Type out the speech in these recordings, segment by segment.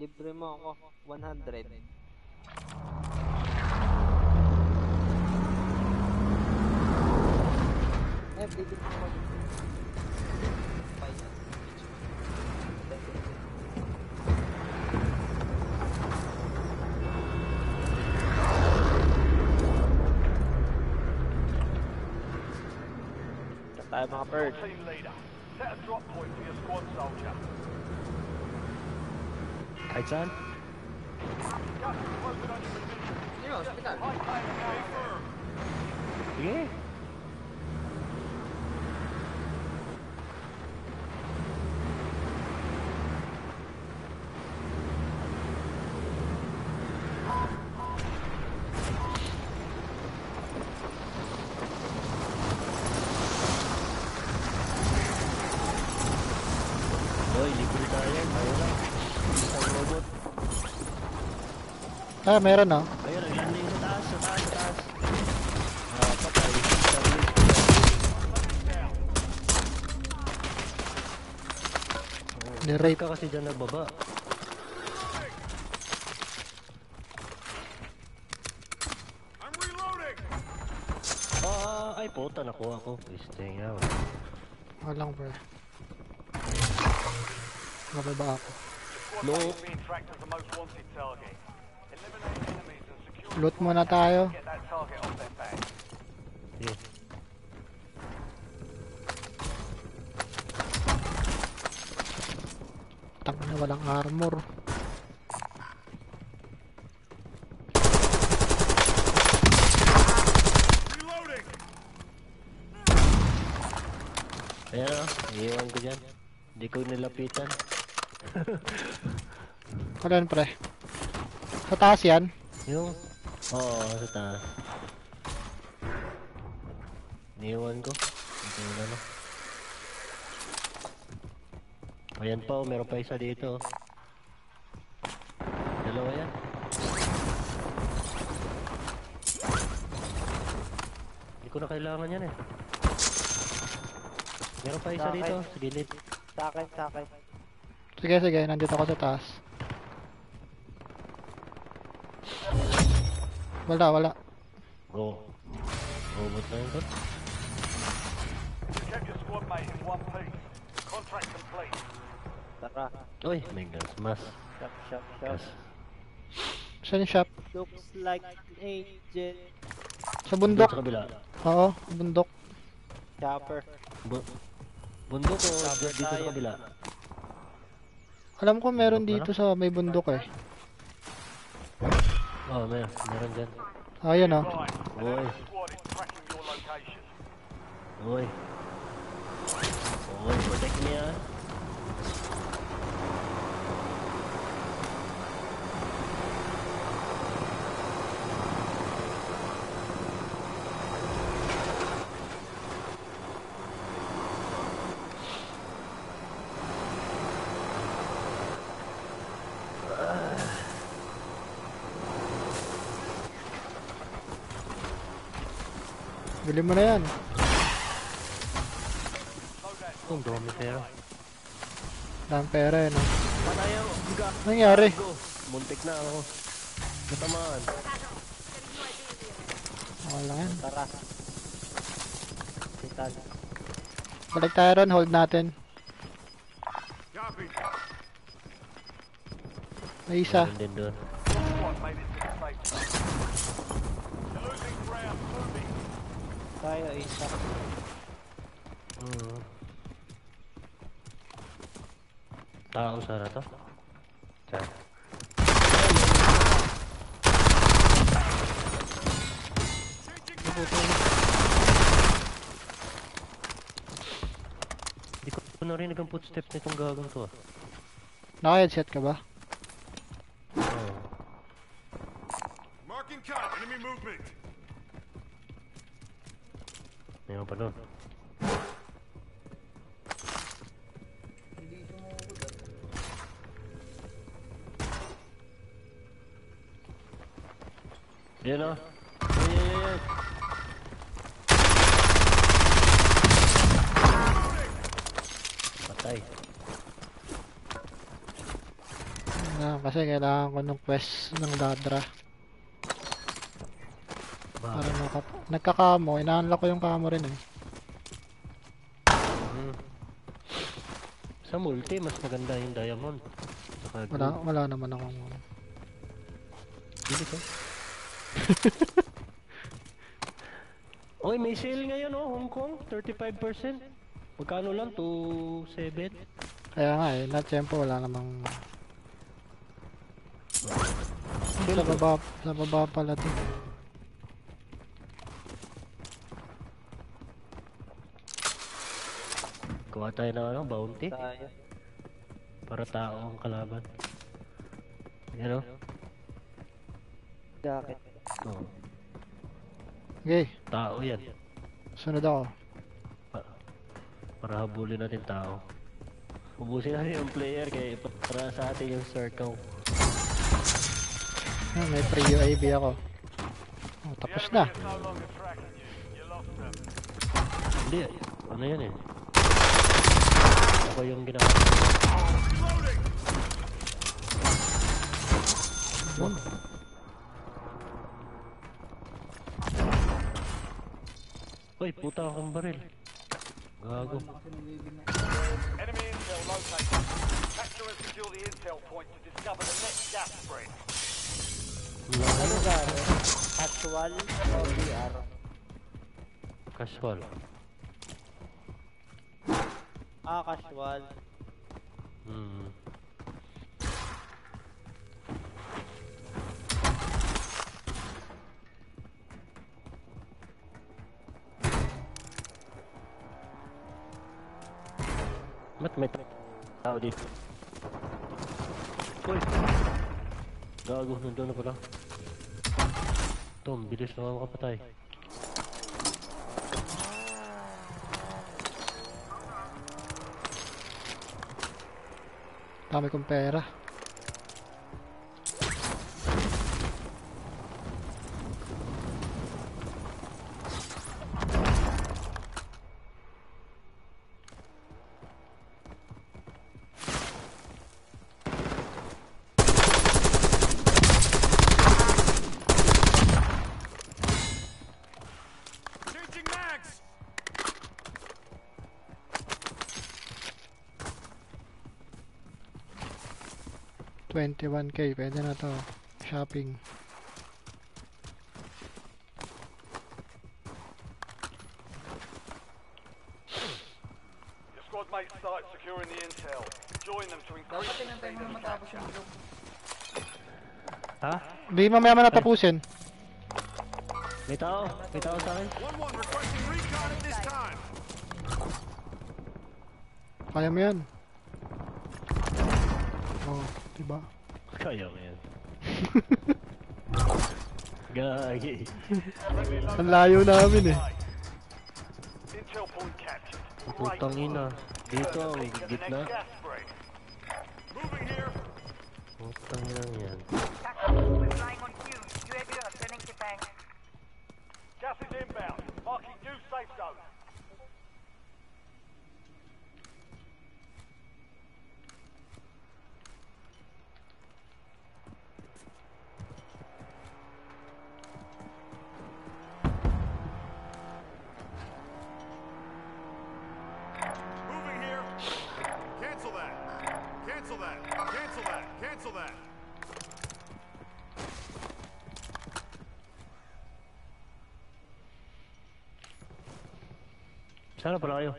Libre mo ako. 100. Bibig mo ako. Tayo mga bird. Set a drop point for your squad soldier. Kahit saan? Sino? Hospital? Sige. Ah, meron oh. Ayun, nag-landing sa taas. Patay. Ni-rape ka kasi dyan nagbaba. I'm reloading. Ay puta, nakuha ko. Piste nga. Walang bro. Nababa ako. No. Being tracked as the most wanted target. Eliminate enemies and secure. Loot muna tayo. Get that target off their back. Sige. Tangina na walang armor. Reloading. Ayan o, iiwan ko dyan. Hindi ko nilapitan. Kailan pre? Sa taas yan? Yung? Oo, sa taas. Iniwan ko. Ito yung ano. Ayan pa, meron pa isa dito. Dalawa yan. Hindi ko na kailangan yan eh. Meron pa isa dito, sa gilid. Sa akin. Sige, nandito ako sa taas. Wala. Robot na yun to. Kept your squad mate in one piece. Contract complete. Tara. Uy, may gas mask. Shop. Gas. Saan yung shop? Looks like agent. Sa bundok. Sa kabila. Oo, bundok. Chopper. Bundok o dito sa kabila? Alam ko meron dito sa may bundok eh. Oo, meron dyan. Ayan oh. Right. Oi. The squad is tracking your location. Uy, protect me ah. Bili mo na yan. Ang dami pera. Dami pera eh no. Patay ako. Nangyari? Muntik na ako. Natamaan. Okay lang yan. Tara. Hospital. Balik tayo ron, hold natin. Copy. May isa. Meron din doon. Squad made it to the safe zone. You're losing ground. Moving. Tayo isa. Tao sana to. Saan? Hindi ko narinig ang footsteps nitong gagawin to ah. Naka-headset ka ba? Oo. Marking cut. Enemy movement. Mayroon pa doon. Yan o. Yan. Patay. Kasi kailangan ko ng quest ng Ladra. Para nagkakamo, ina-unlock ko yung camo rin eh. Sa multi, mas maganda yung diamond. Saka Wala naman akong... Bili ko. Oy, may sale ngayon oh, Hong Kong, 35%. Magkano lang? 2.7? Kaya nga eh, Tempo wala namang... Sa baba pala to. Kuha tayo ng ano, bounty. Tayo. Para tao ang kalaban. Yan oh. Jacket. Oh, Okay, tao yan. sunod ako. Para habulin natin tao. Ubusin natin yung player kaya para sa atin yung circle. May free UAV ako. Oh, The tapos enemy na. is no longer tracking you. You lost them. Hindi, ano yan eh. Ako yung ginawa. Reloading! Uy, puta kang baril. Gago. Enemy intel located. Capture and secure the intel point to discover the next gas spread. Ano gano'n? Actual o VR? Casual. Casual. Ba't may tao dito? Uy! Gago, nandun na pala. Tom, bilis na makapatay. Dami kong pera. Changing mags! 21k, pwede na to. Shopping. Your squad mates start securing the intel. Join them to increase the speed of the capture. Ha? Di mamaya natapusin. May tao? May tao sa akin? 1-1 requesting recon at this time. Kaya mo yan. Oh, diba? Kaya mo yan. Gagi. Ang layo namin eh. Intel point captured. Putang ina. Dito ang Peek at the gitna. next gas spread. Moving here. Putang ina yan. We're flying on cue. UAV returning to tank. Gas is inbound. Marking new safe zone. Moving here. Cancel that. Cancel that. Cancel that. Cancel that. Sana pala kayo?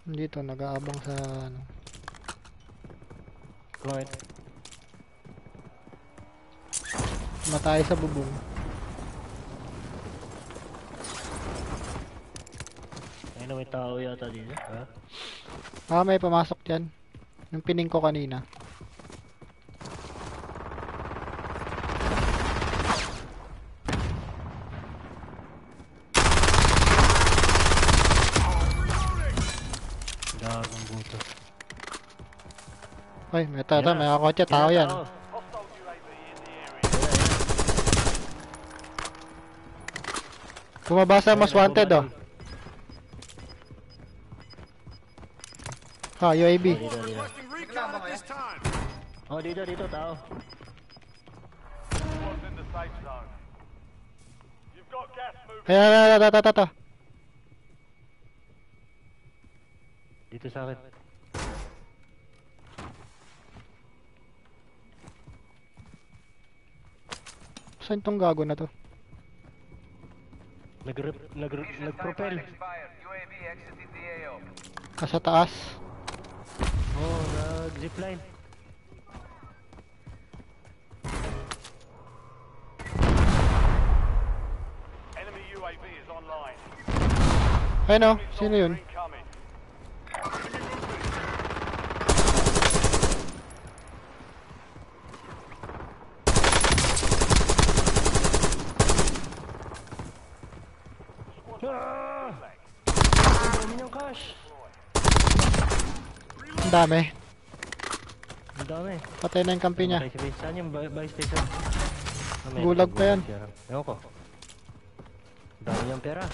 Dito, nag-aabang sa ano. Bakit? Matay sa bubong. Ayun na may tao yata dito. Ha? May pumasok dyan. Yung pining ko kanina. Gagong buto. Ay, may kakotse, tao yan. Hostile UAV in the area. Bumabasa mas wanted oh. Ha, UAV. Dito, dito. Requesting recon at this time. Oh, dito, tao. Squad's in the safe zone. You've got gas moving. Ay. Dito sa akin. Saan tong gago na to? Nag-propel. UAV exited the AO. Sa taas. Oh, nag-zipline. Enemy UAV is online. Ayun oh, sino yun? Incoming. Ah! Ang dami niyang cash. Ang dami. Ang dami. Patay na yung kampi niya. Okay, sige. Saan yung buy station? Gulag pa yan. Ewan ko. Ang dami niyang pera.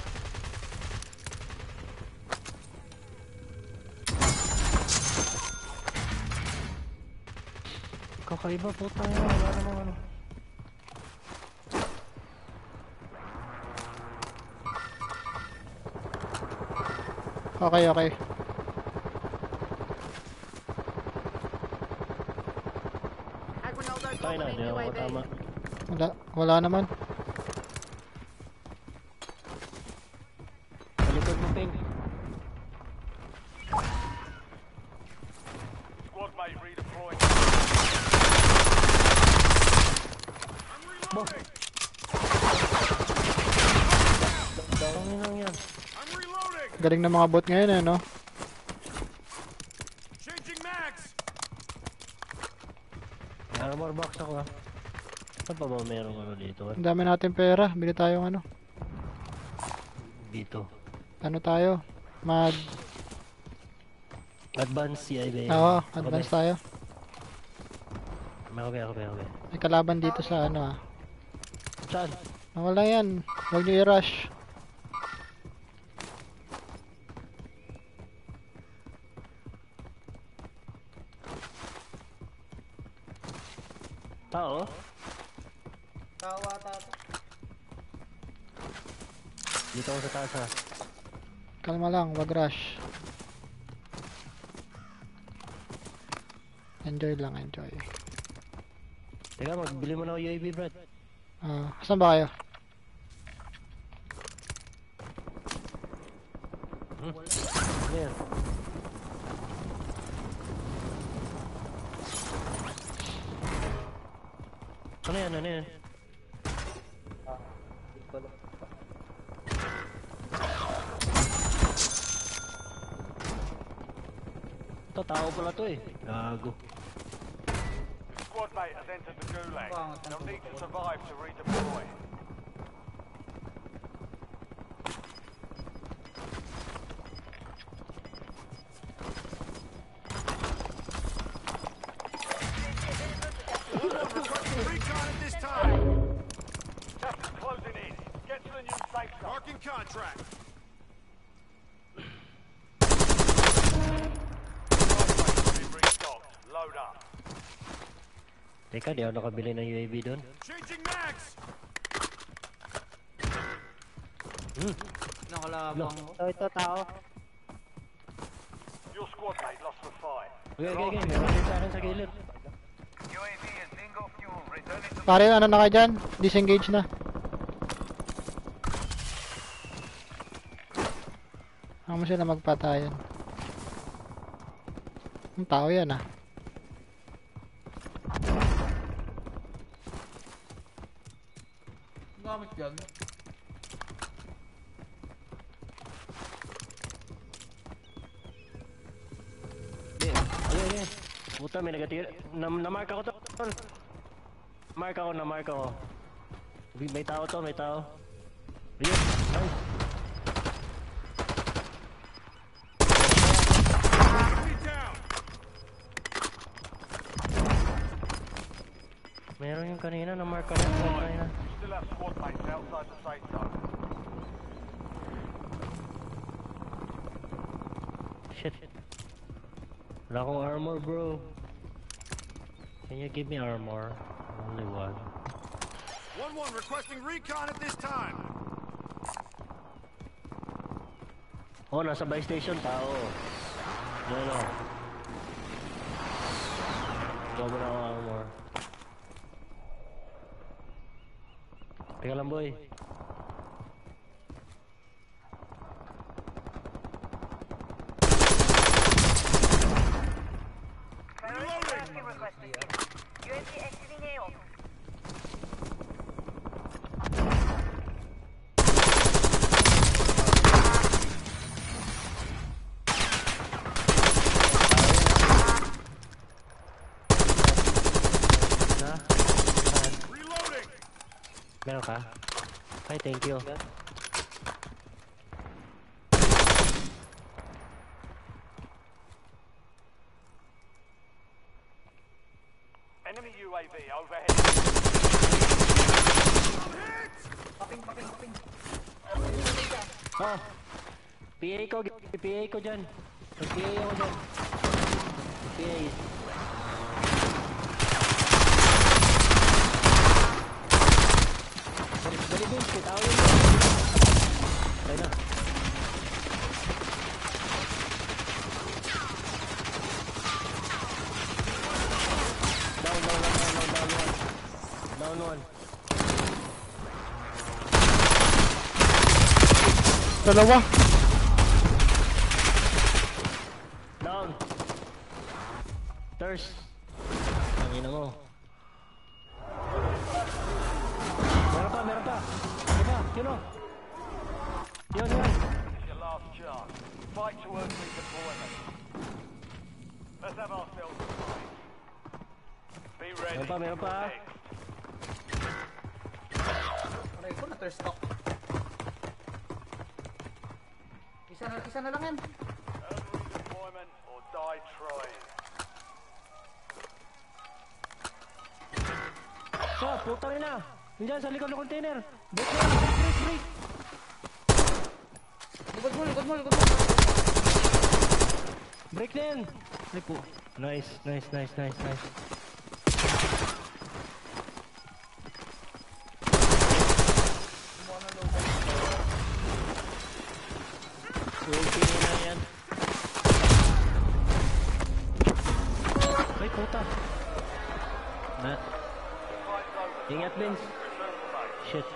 Kakaiba po tayo. Wala namang ano. Okay. Tayo na, hindi ako tama. Wala naman. Palikod mo, Ping. Squad mate redeploying. Dami lang yan. Galing ng mga bot ngayon eh, no? May armor box ako ha. Saan pa ba merong ano dito? Ang dami natin pera. Bili tayong ano. Dito. Ano tayo? Advance CIB. Oo, advance tayo. Okay. May kalaban dito sa ano ah. Saan? Wala yan. Huwag nyo i-rush. Tao? Kawa tato. Dito ako sa taas ha. Kalma lang, wag rush. Enjoy lang, enjoy. Teka, magbili mo na ako UAV, Brad. Saan ba kayo? Ano yan? Ano yan? Ito, tao pala to eh. Gago. Squad mate has entered the gulag. They'll need to survive to redeploy. Gas is closing in. Get to the new safe zone. Marking contract. Load up. Teka, di ako nakabili ng UAV doon. Changing mags. Nakalabang mo. Ito tao. Your squad mate lost the fight. Okay. Meron din sa akin sa gilid. UAV is bingo fuel. Returning to Pare, ano na kayo dyan? Disengage na. Ano sila magpatayan? Ang tao yan ah. Gamit yan. Okay. Puta, may nagatira. Na-mark ako to. Na-mark ako. May tao to, may tao. Ayun, nice. Meron yung kanina, na-mark ka rin. Kanina. Still have squad mates outside the safe zone. Shit. Wala akong armor, bro. Can you give me armor? Only one. 1-1 requesting recon at this time. Oh, nasa buy station tao. Ano? Gawa mo na ako armor. Teka lang, boy. Priority requested. UAV exiting AO. Na? Reloading. Meron ka? Ay, thank you. Enemy UAV overhead. Oh! PA ko dyan. PA ako dyan. PA. Dali din, tao yun. Tayo na. Down one. Dalawa. Down. Thirst. Ang ina mo. Meron pa. Diba? Yun o. Yun. It's your last chance. Fight to earn redeployment. Let's have ourselves a fight. Be ready. Meron pa. Next. Aray ko, na-thirstock. Isa na lang yan. Earn redeployment or die trying. So, putang ina. Diyan sa likod ng container. Break. Likod mo. Break na yan. Ay po. Nice. Okay na yan. Ay, puta. Na. Fight's over. Ingat, Vince. Return to base. Shit.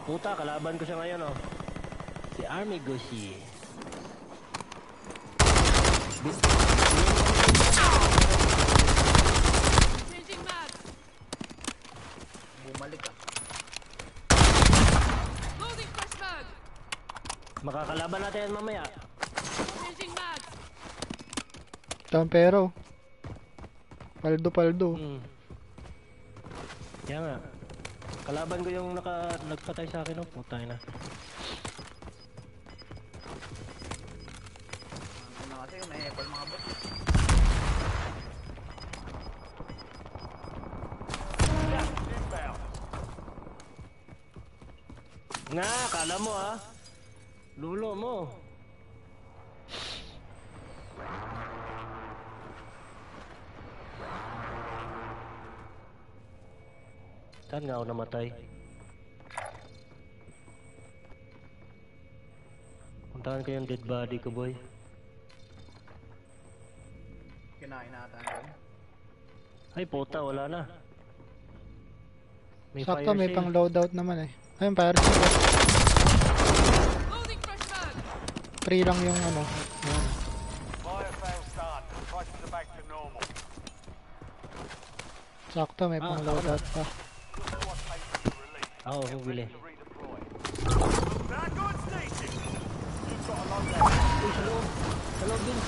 Puta, kalaban ko siya ngayon, oh. Si Army Gushi. Changing mag. Bumalik ah. Loading fresh mag. Makakalaban natin yan mamaya. Changing mag. Tampero. Paldo. Kaya nga. Kalaban ko yung nagpatay sa akin, oh. Putay na. Ano na kasi, may apple mga bot. Gas is inbound. Nga, kala mo, ah. Lulo mo. Saan nga ako namatay? Puntahan ko yung dead body ko, boy. Kinain natin doon. Ay, puta, wala na. May Sakto, fire may sale. pang loadout naman eh. Ayun, fire sale. Loading fresh mag. Free lang yung ano. Yan. Fire sales done. Prices are back to normal. Sakto, may pang ako loadout pa. Your squad mates will be released. Oo, bumili. To redeploy. Back on station. You've got a loadout. Uy, sa loob. Sa loob din.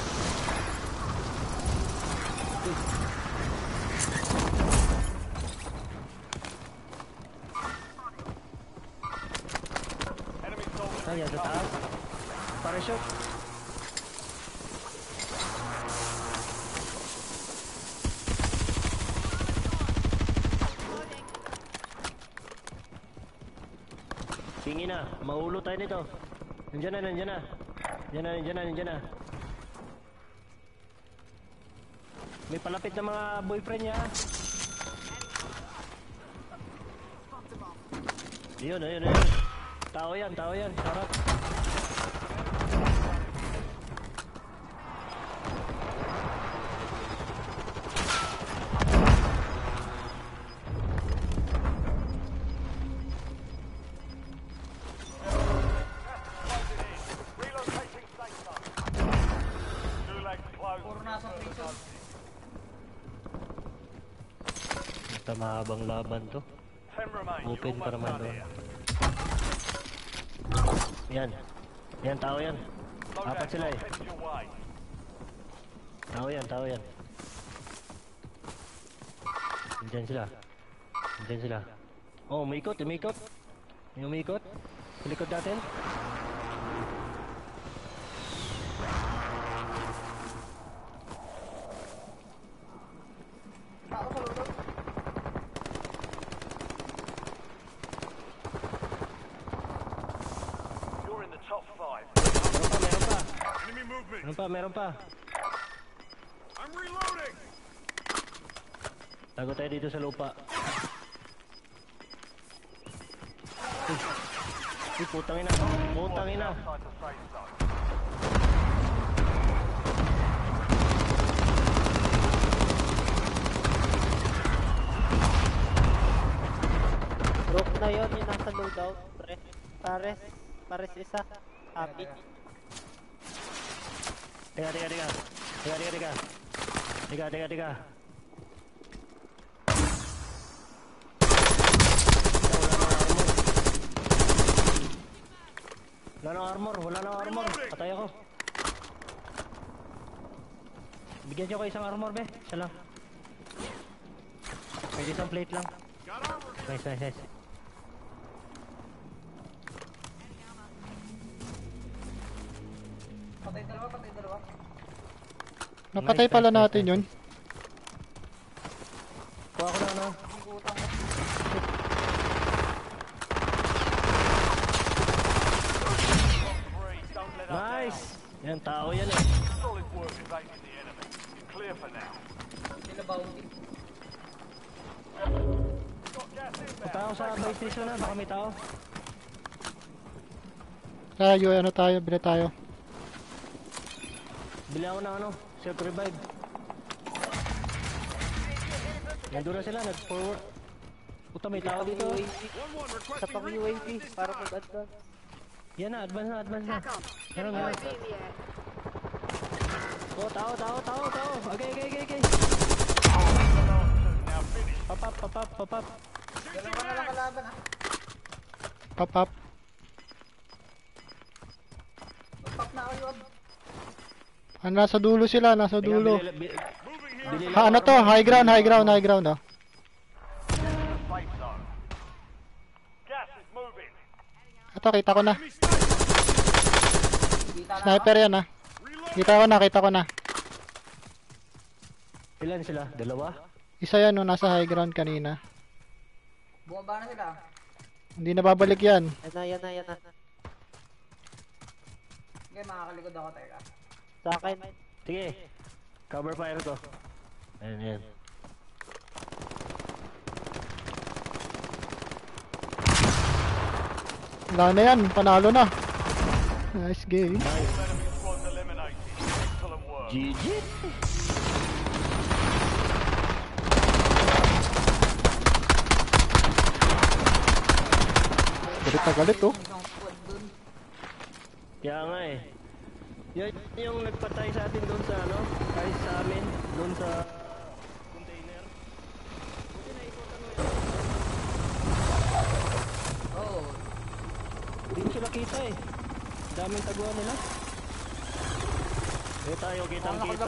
Enemy soldiers. Ay, sa taas. Parachute. Tingin na. Maulo tayo nito. Nandiyan na. Diyan na. May palapit na mga boyfriend niya. Yun. Tao yan. Sarap. Relocating safe zone. Gulag closed. Puro nasa prison. Ito mahabang laban to. 10 remain. Open You're pa naman almost done doon. here. Yan, tao yan. Apat sila eh. Headed your way. Tao yan. Diyan sila. Oh, umikot. Yung umikot. Sa likod natin. Tao sa lulot. You're in the top 5. Meron pa. Enemy movement. Meron pa. I'm reloading. Tago tayo dito sa lupa. Uy, putang ina. Outside the safe zone. Broke na yun, yung nasa loadout. Pares isa. Happy. Tiga. Wala nang armor. Patay ako. Bigyan niyo ko isang armor, be. Isa lang. Pwede isang plate lang. Got armor. Nice. Patay dalawa. Napatay pala natin yun. Kuha ko na ano. Higutan ko. Three, don't let up Nice! Yan, tao yan eh. now. Solid work evading the enemy. You're clear for now. Sila bounty. Got gas inbound. Tao sa base station na, baka may tao. Tayo, bila tayo. Bili ako ng ano, self-revive. Nandun na sila, nag-forward. Puta, may tao dito. One Sa requesting pang recon UAV, at this para time. mag-advance. Yan na, advance na. Meron. Oh, tao. Okay. Now finish. Papap. Dalawa na lang kalaban ah. Pop. Mag-pop na kayo. Nasa dulo sila, dulo. Moving here. Bili Ano to? High ground oh. Safe zone. Gas is moving. Ito, kita ko na. Enemy sniper. Kita na ako. Sniper yan ah. Reload. Kita ko na. Ilan sila? Dalawa? Isa yan no, nasa high ground kanina. Bumaba na sila. Hindi na babalik yan. Yan na. Okay, makakalikod ako, teka. Sa akin. Sige. Cover fire ko. Ayan. Wala na yan, panalo na. Nice game. Enemy squad eliminated. Excellent work. GG! Galit oh. Isang squad dun. Kaya nga eh. Yan yung nagpatay sa atin doon sa ano, kahit sa amin, doon sa container. Buti na ikutan mo yun. Oh. Hindi mo sila kita eh. Daming taguan nila. Eh tayo kitang kita.